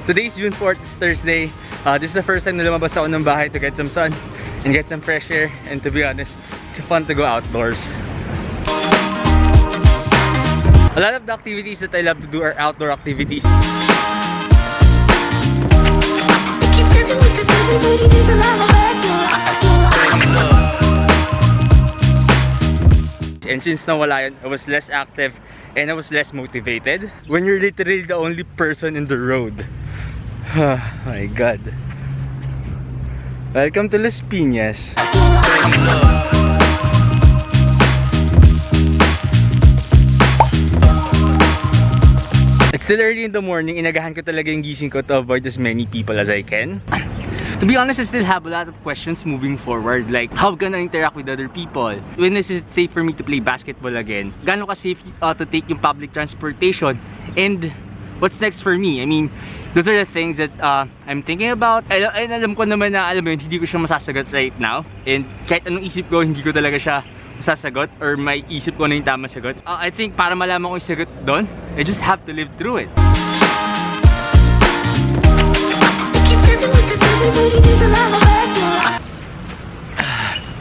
Today's June 4th, it's Thursday. This is the first time na lumabas ako ng bahay to get some sun and get some fresh air. And to be honest, it's fun to go outdoors. A lot of the activities that I love to do are outdoor activities. And since nawala yun, I was less active and I was less motivated. When you're literally the only person in the road. Oh my god. Welcome to Las Piñas. It's still early in the morning. Inagahan ko talaga yung gising ko to avoid as many people as I can. To be honest, I still have a lot of questions moving forward. Like, how gonna interact with other people? When is it safe for me to play basketball again? Gano'n ka safe to take yung public transportation? And what's next for me? I mean, those are the things that I'm thinking about. And alam ko naman na, alam mo yun, hindi ko siya masasagot right now. And kahit anong isip ko, hindi ko talaga siya masasagot. Or may isip ko na yung tamang sagot. I think para malaman ko yung sagot doon, I just have to live through it.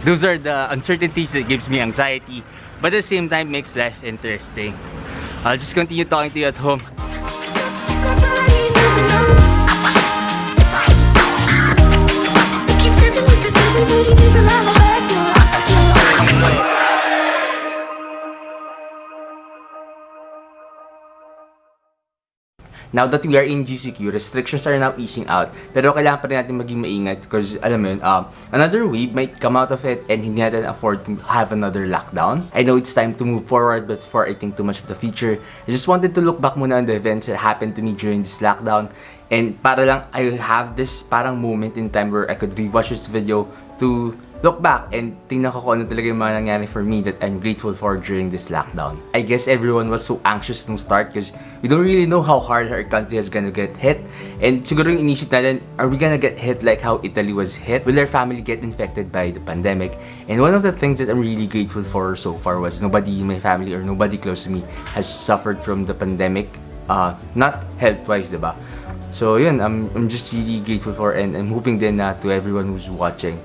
Those are the uncertainties that gives me anxiety, but at the same time makes life interesting. I'll just continue talking to you at home. Now that we are in GCQ, restrictions are now easing out. Pero kailangan pa rin natin maging maingat because, alam mo yun, another wave might come out of it and hindi natin afford to have another lockdown. I know it's time to move forward, but before I think too much of the future, I just wanted to look back muna on the events that happened to me during this lockdown. And para lang, I have this parang moment in time where I could rewatch this video to look back and tingnan ko kung ano talaga yung mga nangyari for me that I'm grateful for during this lockdown. I guess everyone was so anxious to start because we don't really know how hard our country is gonna get hit. And siguro yung inisip natin, are we gonna get hit like how Italy was hit? Will our family get infected by the pandemic? And one of the things that I'm really grateful for so far was nobody in my family or nobody close to me has suffered from the pandemic. Not health-wise, diba? So yun, I'm just really grateful for, and I'm hoping din na to everyone who's watching,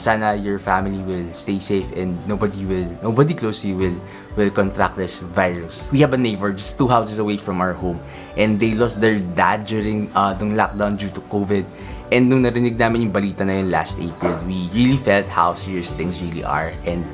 sana your family will stay safe and nobody close to you will contract this virus. We have a neighbor just 2 houses away from our home, and they lost their dad during the lockdown due to COVID. And nung narinig namin yung balita na yun last April, we really felt how serious things really are. And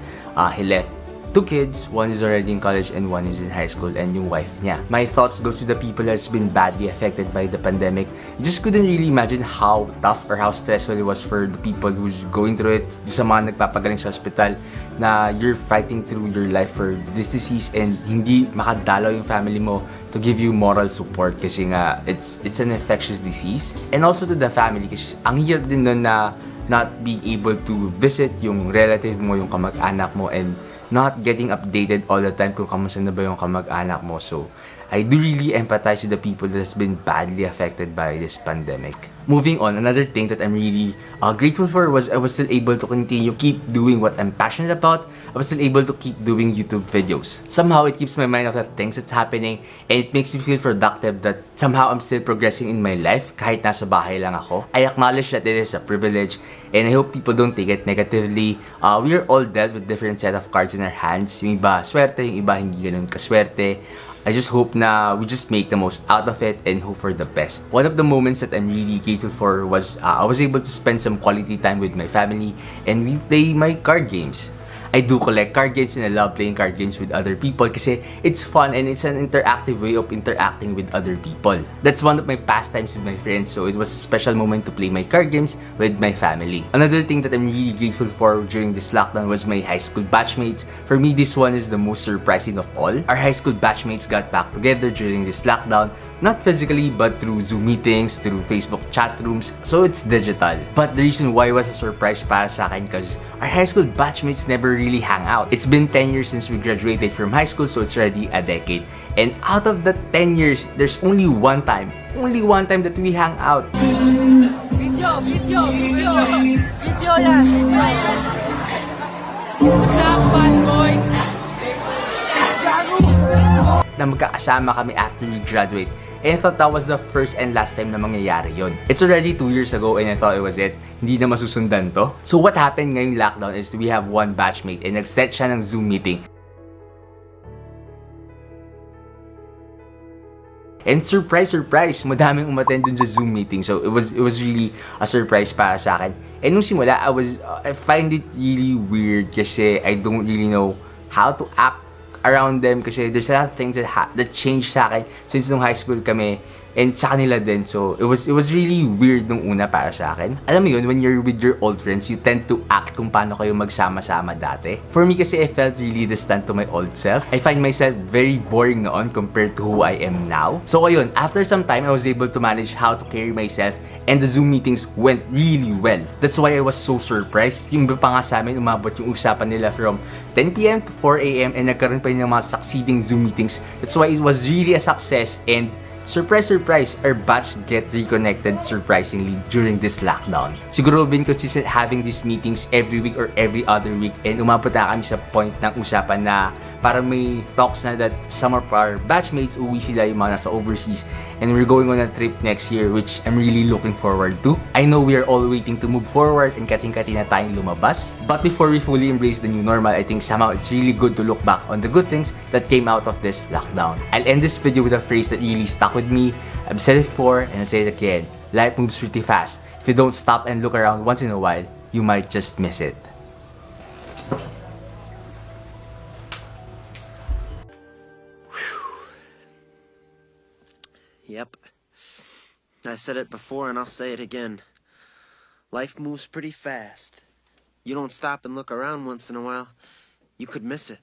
he left 2 kids, one is already in college and one is in high school, and yung wife niya. My thoughts goes to the people that's been badly affected by the pandemic. I just couldn't really imagine how tough or how stressful it was for the people who's going through it. Yung sa mga nagpapagaling sa hospital na you're fighting through your life for this disease and hindi makadalaw yung family mo to give you moral support kasi nga it's an infectious disease. And also to the family kasi ang hirap din nun na not being able to visit yung relative mo, yung kamag-anak mo, and not getting updated all the time kung kamusta na ba yung kamag-anak mo. So, I do really empathize with the people that has been badly affected by this pandemic. Moving on, another thing that I'm really grateful for was I was still able to continue keep doing what I'm passionate about. I was still able to keep doing YouTube videos. Somehow, it keeps my mind off the things that's happening, and it makes me feel productive that somehow I'm still progressing in my life kahit nasa bahay lang ako. I acknowledge that it is a privilege, and I hope people don't take it negatively. We are all dealt with different set of cards in our hands. Yung iba swerte, yung iba hindi ganun kaswerte. I just hope na we just make the most out of it and hope for the best. One of the moments that I'm really grateful for was I was able to spend some quality time with my family and we play my card games. I do collect card games and I love playing card games with other people kasi it's fun and it's an interactive way of interacting with other people. That's one of my pastimes with my friends, so it was a special moment to play my card games with my family. Another thing that I'm really grateful for during this lockdown was my high school batchmates. For me, this one is the most surprising of all. Our high school batchmates got back together during this lockdown. Not physically, but through Zoom meetings, through Facebook chat rooms, so it's digital. But the reason why it was a surprise para sa akin because our high school batchmates never really hang out. It's been 10 years since we graduated from high school, so it's already a decade. And out of that 10 years, there's only one time that we hang out. Video yan, video. What's up, fat boy? Na magkakasama kami after we graduate. And I thought that was the first and last time na mangyayari yon. It's already 2 years ago and I thought it was it. Hindi na masusundan to. So what happened ngayong lockdown is we have one batchmate and nag-set siya ng Zoom meeting. And surprise, madaming umattend dun sa Zoom meeting. So it was really a surprise para sa akin. And nung simula, I find it really weird kasi I don't really know how to act around them kasi there's a lot of things that changed sa akin since nung high school kami and sa kanila din. So it was really weird nung una para sa akin. Alam mo yun, when you're with your old friends, you tend to act kung paano kayo magsama-sama dati. For me kasi, I felt really distant to my old self. I find myself very boring noon compared to who I am now. So ayun, after some time, I was able to manage how to carry myself and the Zoom meetings went really well. That's why I was so surprised. Yung iba pa nga sa amin, umabot yung usapan nila from 10 p.m. to 4 a.m. and nagkaroon pa rin ng mga succeeding Zoom meetings. That's why it was really a success and surprise, our batch get reconnected surprisingly during this lockdown. Siguro been consistent having these meetings every week or every other week and umabot na kami sa point ng usapan na parang may talks na that some of our batchmates uwi sila yung mga nasa overseas and we're going on a trip next year which I'm really looking forward to. I know we are all waiting to move forward and kating-kati na tayong lumabas. But before we fully embrace the new normal, I think somehow it's really good to look back on the good things that came out of this lockdown. I'll end this video with a phrase that really stuck with me. I've said it before and I'll say it again. Life moves pretty fast. If you don't stop and look around once in a while, you might just miss it. Yep. I said it before and I'll say it again. Life moves pretty fast. You don't stop and look around once in a while, you could miss it.